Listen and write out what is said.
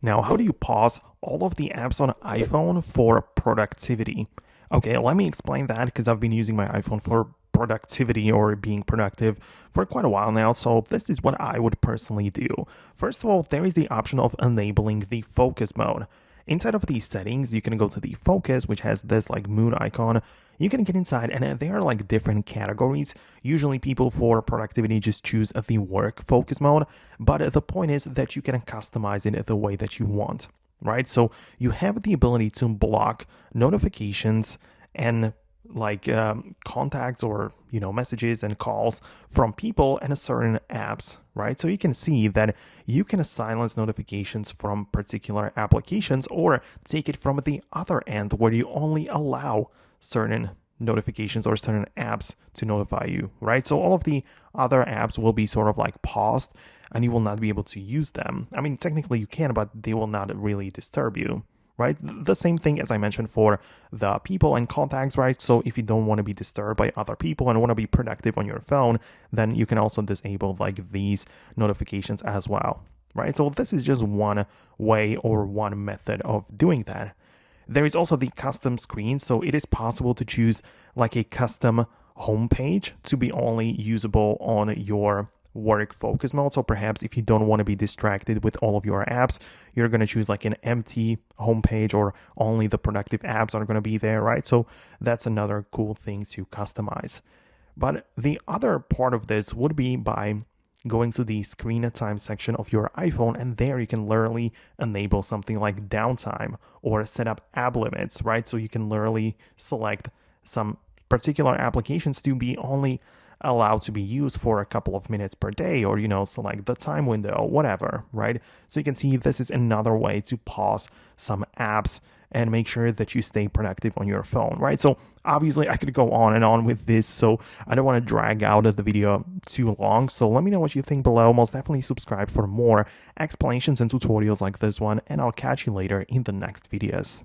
Now, how do you pause all of the apps on iPhone for productivity? Okay, let me explain that because I've been using my iPhone for productivity or being productive for quite a while now. So this is what I would personally do. First of all, there is the option of enabling the focus mode. Inside of these settings, you can go to the focus, which has this like moon icon. You can get inside and there are like different categories. Usually people for productivity just choose the work focus mode, but the point is that you can customize it the way that you want, right? So you have the ability to block notifications and contacts or messages and calls from people and certain apps, right? So you can see that you can silence notifications from particular applications or take it from the other end where you only allow certain notifications or certain apps to notify you, right? So all of the other apps will be sort of like paused and you will not be able to use them. I mean, technically you can, but they will not really disturb you, right? The same thing as I mentioned for the people and contacts, right? So if you don't want to be disturbed by other people and want to be productive on your phone, then you can also disable like these notifications as well, right? So this is just one way or one method of doing that. There is also the custom screen, so it is possible to choose like a custom homepage to be only usable on your work focus mode. So perhaps if you don't want to be distracted with all of your apps, you're going to choose like an empty homepage or only the productive apps are going to be there, right? So that's another cool thing to customize. But the other part of this would be by going to the screen time section of your iPhone, and there you can literally enable something like downtime or set up app limits, right? So you can literally select some particular applications to be only allowed to be used for a couple of minutes per day, or select the time window, whatever, right? So you can see this is another way to pause some apps and make sure that you stay productive on your phone, right? So obviously I could go on and on with this, so I don't want to drag out the video too long. So let me know what you think below. Most definitely subscribe for more explanations and tutorials like this one, and I'll catch you later in the next videos.